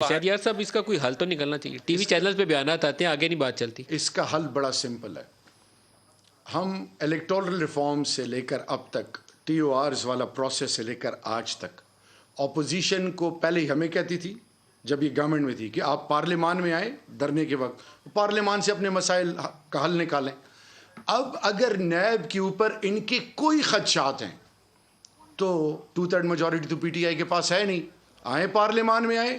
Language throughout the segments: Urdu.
شاید یار صاحب اس کا کوئی حل تو نکلنا چاہیے. ٹی وی چینل پہ بیانات آتے ہیں, آگے نہیں بات چلتی. اس کا حل بڑا سمپل ہے. ہم الیکٹورل ریفارم سے لے کر اب تک ٹی او آرز والا پروسیس سے لے کر آج تک اپوزیشن کو پہلے ہی ہمیں کہتی تھی جب یہ گورنمنٹ میں تھی کہ آپ پارلیمان میں آئیں دھرنے کے وقت پارلیمان سے اپنے مسائل کا حل نکالیں. اب اگر نیب کے اوپر ان کے کوئی خدشات ہیں تو 2/3 میجورٹی تو پی ٹی آئی کے پاس ہے نہیں, آئیں پارلیمان میں آئیں.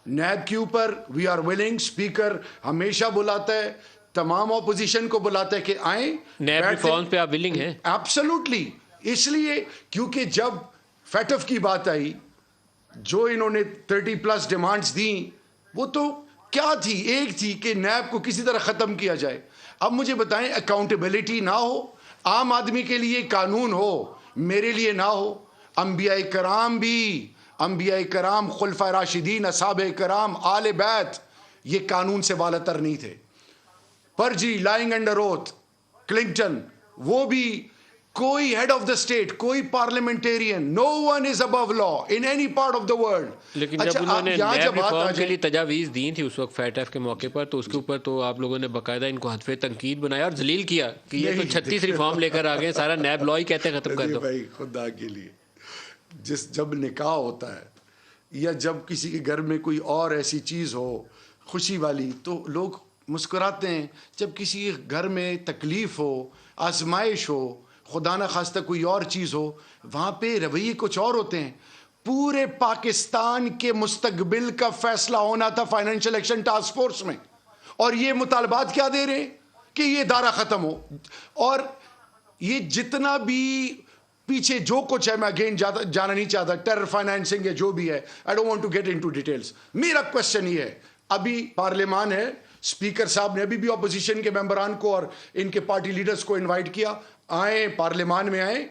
نیب کے اوپر وی آر ولنگ, اسپیکر ہمیشہ بلاتا ہے, تمام اپوزیشن کو بلاتا ہے کہ آئیں. نیب ریفارمز پہ آپ ولنگ ہیں؟ ایبسولوٹلی. اس لیے کیونکہ جب فیٹف کی بات آئی, جو انہوں نے 30+ ڈیمانڈز دیں وہ تو کیا تھی, ایک تھی کہ نیب کو کسی طرح ختم کیا جائے. اب مجھے بتائیں, اکاؤنٹیبلٹی نہ ہو, عام آدمی کے لیے قانون ہو, میرے لیے نہ ہو. انبیاء کرام بھی, انبیاء کرام, خلفائے راشدین, اصحاب کرام, آل بیت, یہ قانون سے بالاتر نہیں تھے. Perjury, lying under oath, Clinton, وہ بھی, کوئی ہیڈ آف دا اسٹیٹ, کوئی parliamentarian, no one is above law in any part of the world. لیکن جب انہوں نے نیب ریفارم کے لیے تجاویز دی تھی اس وقت فیٹف کے موقع پر, تو اس کے اوپر تو آپ لوگوں نے باقاعدہ ان کو حذف تنقید بنایا اور ذلیل کیا کہ یہ تو 36 ریفارم لے کر آ گئے, سارا نیب لا ہی کہتے ہیں ختم کر دو. بھائی خدا کے لیے, جب نکاح ہوتا ہے یا جب کسی کے گھر میں کوئی اور ایسی چیز ہو خوشی والی تو لوگ مسکراتے ہیں. جب کسی گھر میں تکلیف ہو, آزمائش ہو, خدا نہ خواستہ کوئی اور چیز ہو, وہاں پہ رویے کچھ اور ہوتے ہیں. پورے پاکستان کے مستقبل کا فیصلہ ہونا تھا فائنینشیل ایکشن ٹاسک فورس میں, اور یہ مطالبات کیا دے رہے ہیں کہ یہ ادارہ ختم ہو. اور یہ جتنا بھی پیچھے جو کچھ ہے, میں اگین جانا نہیں چاہتا, ٹیرر فائنینسنگ ہے جو بھی ہے, I don't want to get into details. میرا کوشچن یہ ہے, ابھی پارلیمان ہے, اسپیکر صاحب نے ابھی بھی اپوزیشن کے ممبران کو اور ان کے پارٹی لیڈرز کو انوائٹ کیا, آئیں پارلیمان میں آئیں,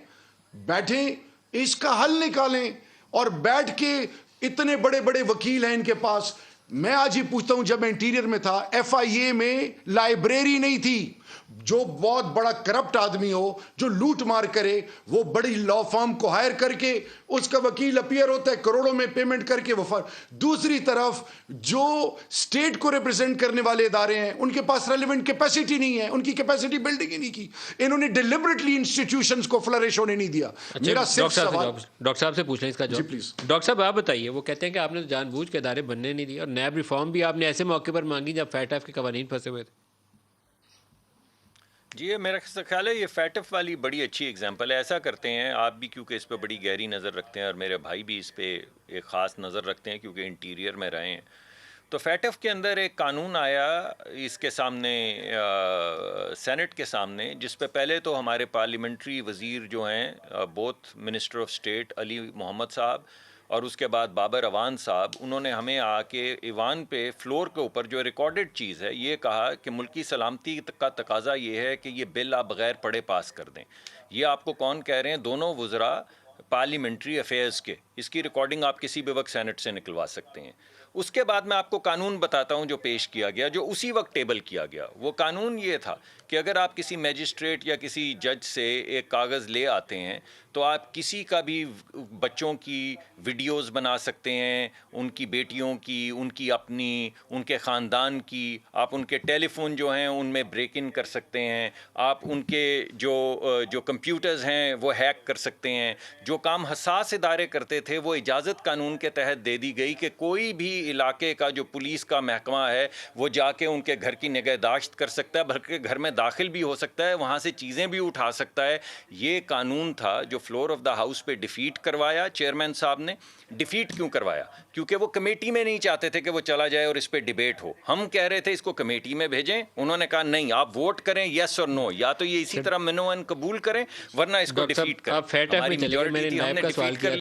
بیٹھیں, اس کا حل نکالیں. اور بیٹھ کے, اتنے بڑے بڑے وکیل ہیں ان کے پاس. میں آج ہی پوچھتا ہوں, جب میں انٹیریئر میں تھا, ایف آئی اے میں لائبریری نہیں تھی. جو بہت بڑا کرپٹ آدمی ہو, جو لوٹ مار کرے, وہ بڑی لا فارم کو ہائر کر کے اس کا وکیل اپیئر ہوتا ہے, کروڑوں میں پیمنٹ کر کے. وہ دوسری طرف جو اسٹیٹ کو ریپرزینٹ کرنے والے ادارے ہیں, ان کے پاس ریلیونٹ کیپیسٹی نہیں ہے, ان کی کیپیسٹی بلڈنگ ہی نہیں کی. انہوں نے ڈیلیبریٹلی انسٹیٹیوشنز کو فلرش ہونے نہیں دیا. میرا صرف سوال ڈاکٹر صاحب سے پوچھ لیں اس کا جواب. جی پلیز ڈاکٹر صاحب آپ بتائیے, وہ کہتے ہیں کہ آپ نے جان بوجھ کے ادارے بننے نہیں دیے, اور نیب ریفارم بھی آپ نے ایسے موقع پر مانگی جب فیٹف کے قوانین پھنسے ہوئے تھے. جی میرا خیال ہے یہ فیٹف والی بڑی اچھی اگزامپل ہے. ایسا کرتے ہیں آپ بھی, کیونکہ اس پہ بڑی گہری نظر رکھتے ہیں, اور میرے بھائی بھی اس پہ ایک خاص نظر رکھتے ہیں کیونکہ انٹیریئر میں رہے ہیں. تو فیٹف کے اندر ایک قانون آیا اس کے سامنے, سینٹ کے سامنے, جس پہ پہلے تو ہمارے پارلیمنٹری وزیر جو ہیں, بوتھ منسٹر آف اسٹیٹ علی محمد صاحب اور اس کے بعد بابر اوان صاحب, انہوں نے ہمیں آ کے ایوان پہ فلور کے اوپر جو ریکارڈڈ چیز ہے یہ کہا کہ ملکی سلامتی کا تقاضا یہ ہے کہ یہ بل آپ بغیر پڑھے پاس کر دیں. یہ آپ کو کون کہہ رہے ہیں؟ دونوں وزراء پارلیمنٹری افیئرز کے. اس کی ریکارڈنگ آپ کسی بھی وقت سینٹ سے نکلوا سکتے ہیں. اس کے بعد میں آپ کو قانون بتاتا ہوں جو پیش کیا گیا, جو اسی وقت ٹیبل کیا گیا. وہ قانون یہ تھا کہ اگر آپ کسی میجسٹریٹ یا کسی جج سے ایک کاغذ لے آتے ہیں تو آپ کسی کا بھی بچوں کی ویڈیوز بنا سکتے ہیں, ان کی بیٹیوں کی, ان کی اپنی, ان کے خاندان کی. آپ ان کے ٹیلی فون جو ہیں ان میں بریک ان کر سکتے ہیں. آپ ان کے جو کمپیوٹرز ہیں وہ ہیک کر سکتے ہیں. جو کام حساس ادارے کرتے تھے وہ اجازت قانون کے تحت دے دی گئی کہ کوئی بھی علاقے کا جو پولیس کا محکمہ ہے وہ جا کے ان کے گھر کی نگہداشت کر سکتا ہے, بلکہ گھر میں داخل بھی ہو سکتا ہے, وہاں سے چیزیں بھی اٹھا سکتا ہے. یہ قانون تھا جو فلور آف دا ہاؤس پہ ڈیفیٹ کروایا چیئرمین صاحب نے. ڈیفیٹ کیوں کروایا؟ کیونکہ وہ کمیٹی میں نہیں چاہتے تھے کہ وہ چلا جائے اور اس پہ ڈیبیٹ ہو. ہم کہہ رہے تھے اس کو کمیٹی میں بھیجیں, انہوں نے کہا نہیں, آپ ووٹ کریں یس اور نو, یا تو یہ اسی طرح منو ان قبول کریں ورنہ اس کو ڈیفیٹ کریں. آپ فیٹف میں چلے گئے, میں نے نیب کا سوال کیا